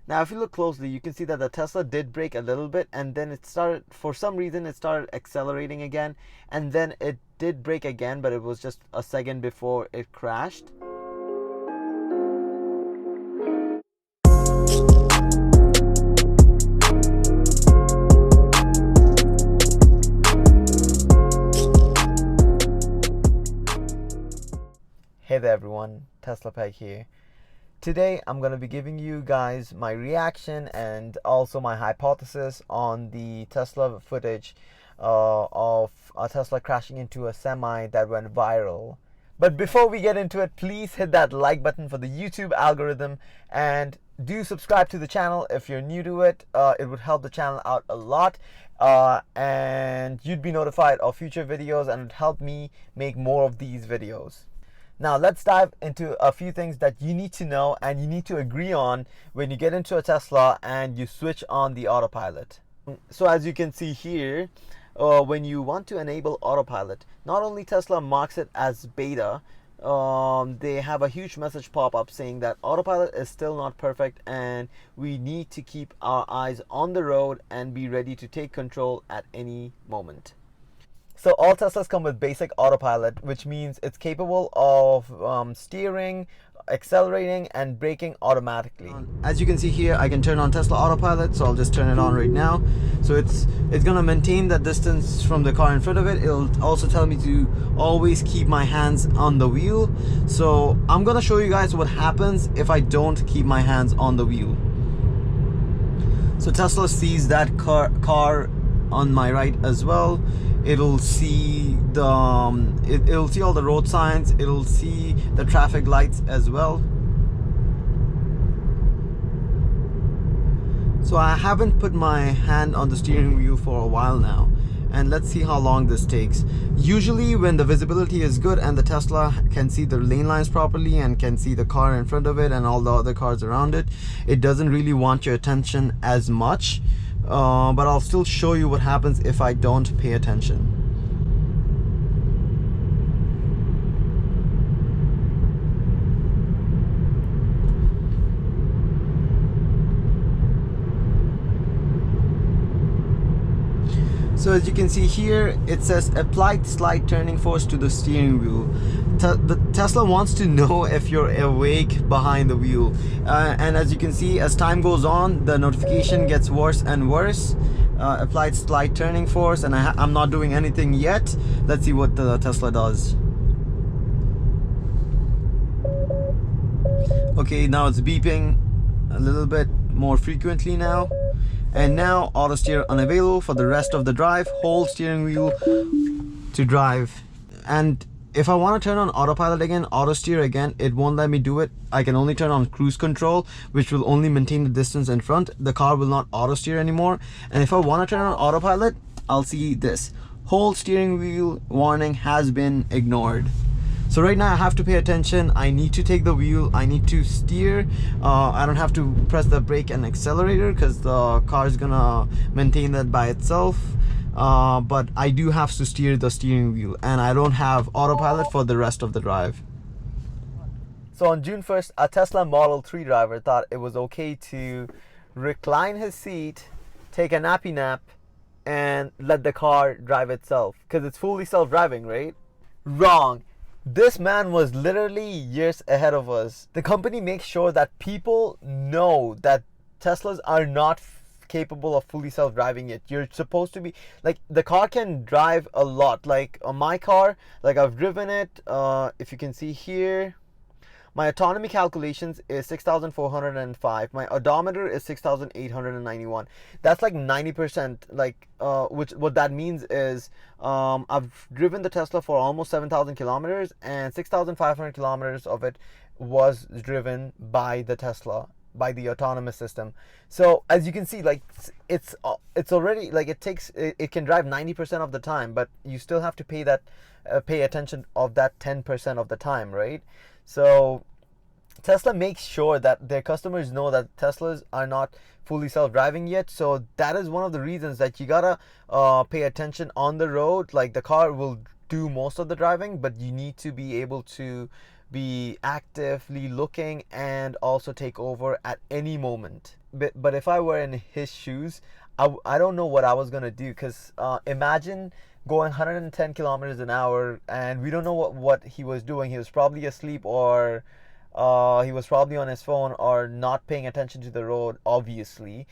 Now, if you look closely, you can see that the Tesla did brake a little bit, and then it started, for some reason, it started accelerating again, and then it did brake again, but it was just a second before it crashed. Hey there everyone, Tesla Peg here. Today I'm going to be giving you guys my reaction and also my hypothesis on the Tesla footage of a Tesla crashing into a semi that went viral. But before we get into it, please hit that like button for the YouTube algorithm and do subscribe to the channel if you're new to it. It would help the channel out a lot, and you'd be notified of future videos and it would help me make more of these videos. Now let's dive into a few things that you need to know and you need to agree on when you get into a Tesla and you switch on the autopilot. So as you can see here, when you want to enable autopilot, not only Tesla marks it as beta, they have a huge message pop up saying that autopilot is still not perfect and we need to keep our eyes on the road and be ready to take control at any moment. So all Teslas come with basic autopilot, which means it's capable of steering, accelerating, and braking automatically. As you can see here, I can turn on Tesla autopilot, so I'll just turn it on right now. So it's gonna maintain that distance from the car in front of it. It'll also tell me to always keep my hands on the wheel. So I'm gonna show you guys what happens if I don't keep my hands on the wheel. So Tesla sees that car on my right as well. It'll see the it'll see all the road signs, it'll see the traffic lights as well. So I haven't put my hand on the steering wheel for a while now, and let's see how long this takes. Usually when the visibility is good and the Tesla can see the lane lines properly and can see the car in front of it and all the other cars around it, it doesn't really want your attention as much. But I'll still show you what happens if I don't pay attention. So as you can see here, it says applied slight turning force to the steering wheel. The Tesla wants to know if you're awake behind the wheel. And as you can see, as time goes on, the notification gets worse and worse. Applied slight turning force, and I'm not doing anything yet. Let's see what the Tesla does. Okay, now it's beeping a little bit more frequently now. And now auto steer unavailable for the rest of the drive. Hold steering wheel to drive. And if I want to turn on autopilot again, auto steer again, it won't let me do it. I can only turn on cruise control, which will only maintain the distance in front. The car will not auto steer anymore. And if I want to turn on autopilot, I'll see this: hold steering wheel warning has been ignored. So right now I have to pay attention. I need to take the wheel, I need to steer. I don't have to press the brake and accelerator because the car is gonna maintain that by itself. But I do have to steer the steering wheel, and I don't have autopilot for the rest of the drive. So on June 1st, a Tesla Model 3 driver thought it was okay to recline his seat, take a nappy nap, and let the car drive itself because it's fully self-driving, right? Wrong. This man was literally years ahead of us. The company makes sure that people know that Teslas are not capable of fully self-driving yet. You're supposed to be, like, the car can drive a lot. Like on my car, like I've driven it, if you can see here, my autonomy calculations is 6,405. My odometer is 6,891. That's like 90%. Like, which what that means is, I've driven the Tesla for almost 7,000 kilometers, and 6,500 kilometers of it was driven by the Tesla, by the autonomous system. So as you can see, like it's already, like, it can drive 90% of the time, but you still have to pay attention of that 10% of the time, right? So Tesla makes sure that their customers know that Teslas are not fully self-driving yet. So that is one of the reasons that you gotta pay attention on the road. Like, the car will do most of the driving, but you need to be able to be actively looking and also take over at any moment. But if I were in his shoes, I don't know what I was gonna do, because imagine going 110 kilometers an hour, and we don't know what he was doing. He was probably asleep, or he was probably on his phone, or not paying attention to the road, obviously.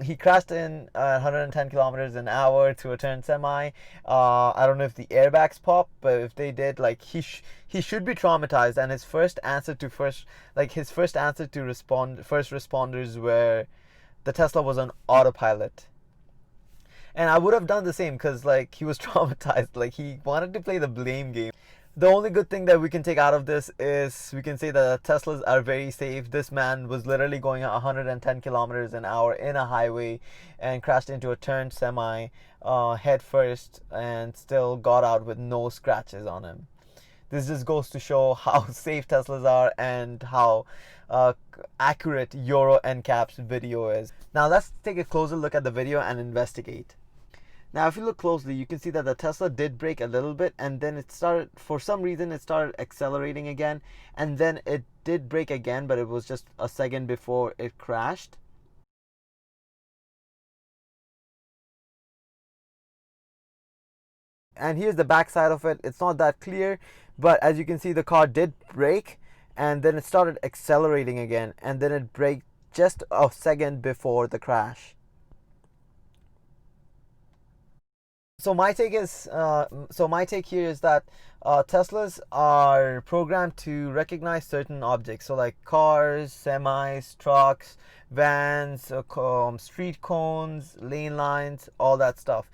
He crashed in 110 kilometers an hour to a turned semi. I don't know if the airbags popped, but if they did, like, he should be traumatized. And his first answer to first responders were the Tesla was on autopilot. And I would have done the same, because like he was traumatized. Like, he wanted to play the blame game. The only good thing that we can take out of this is we can say that Teslas are very safe. This man was literally going at 110 kilometers an hour in a highway and crashed into a turned semi head first, and still got out with no scratches on him. This just goes to show how safe Teslas are and how accurate Euro NCAP's video is. Now let's take a closer look at the video and investigate. Now, if you look closely, you can see that the Tesla did brake a little bit, and then it started, for some reason, it started accelerating again, and then it did brake again, but it was just a second before it crashed. And here's the back side of it. It's not that clear, but as you can see, the car did brake, and then it started accelerating again, and then it braked just a second before the crash. So my take here is that Teslas are programmed to recognize certain objects. So like cars, semis, trucks, vans, street cones, lane lines, all that stuff.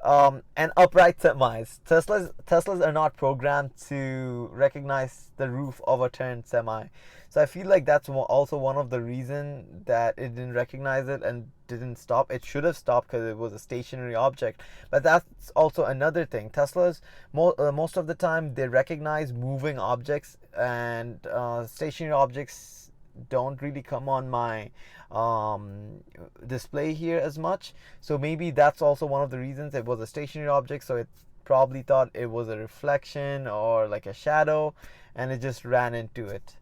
And upright semis. Teslas are not programmed to recognize the roof of a turned semi. So I feel like that's also one of the reasons that it didn't recognize it and didn't stop. It should have stopped because it was a stationary object. But that's also another thing. Teslas, most of the time, they recognize moving objects, and stationary objects don't really come on my display here as much. So maybe that's also one of the reasons. It was a stationary object, so it probably thought it was a reflection or like a shadow, and it just ran into it.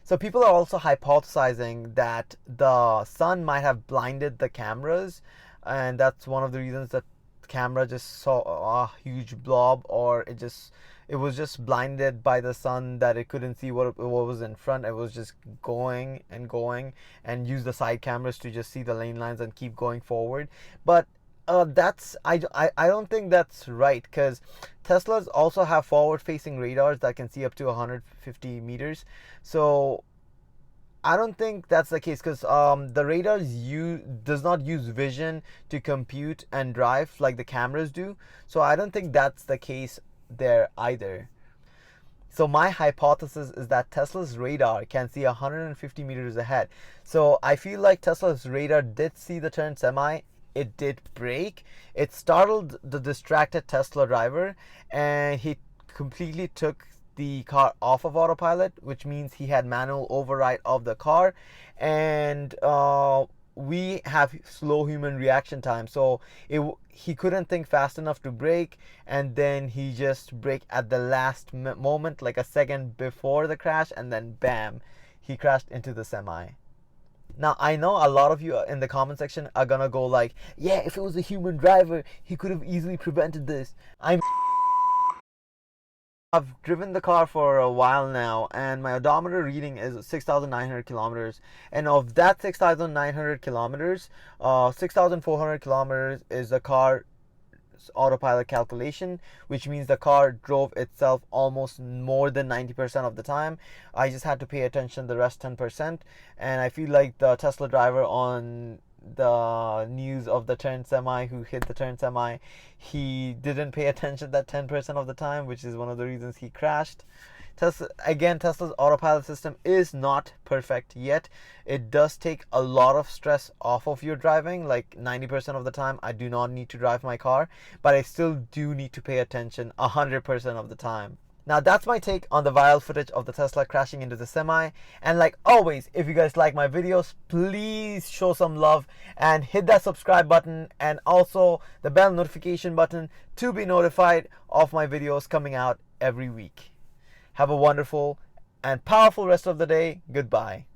So people are also hypothesizing that the sun might have blinded the cameras, and that's one of the reasons that the camera just saw a huge blob, or it was just blinded by the sun, that it couldn't see what was in front. It was just going and use the side cameras to just see the lane lines and keep going forward. But I don't think that's right, because Teslas also have forward-facing radars that can see up to 150 meters. So I don't think that's the case, because the radars does not use vision to compute and drive like the cameras do. So I don't think that's the case there either. So my hypothesis is that Tesla's radar can see 150 meters ahead. So I feel like Tesla's radar did see the turned semi. It did brake. It startled the distracted Tesla driver, and he completely took the car off of autopilot, which means he had manual override of the car, and we have slow human reaction time. So he couldn't think fast enough to brake, and then he just braked at the last moment, like a second before the crash, and then bam, he crashed into the semi. Now, I know a lot of you in the comment section are gonna go like, yeah, if it was a human driver, he could have easily prevented this. I've driven the car for a while now, and my odometer reading is 6,900 kilometers. And of that 6,900 kilometers, 6,400 kilometers is the car's autopilot calculation, which means the car drove itself almost more than 90% of the time. I just had to pay attention the rest 10%. And I feel like the Tesla driver on the news of the turned semi, who hit the turned semi, he didn't pay attention that 10% of the time, which is one of the reasons he crashed. Tesla's autopilot system is not perfect yet. It does take a lot of stress off of your driving. Like 90% of the time, I do not need to drive my car, but I still do need to pay attention 100% of the time. Now that's my take on the viral footage of the Tesla crashing into the semi. And like always, if you guys like my videos, please show some love and hit that subscribe button, and also the bell notification button to be notified of my videos coming out every week. Have a wonderful and powerful rest of the day. Goodbye.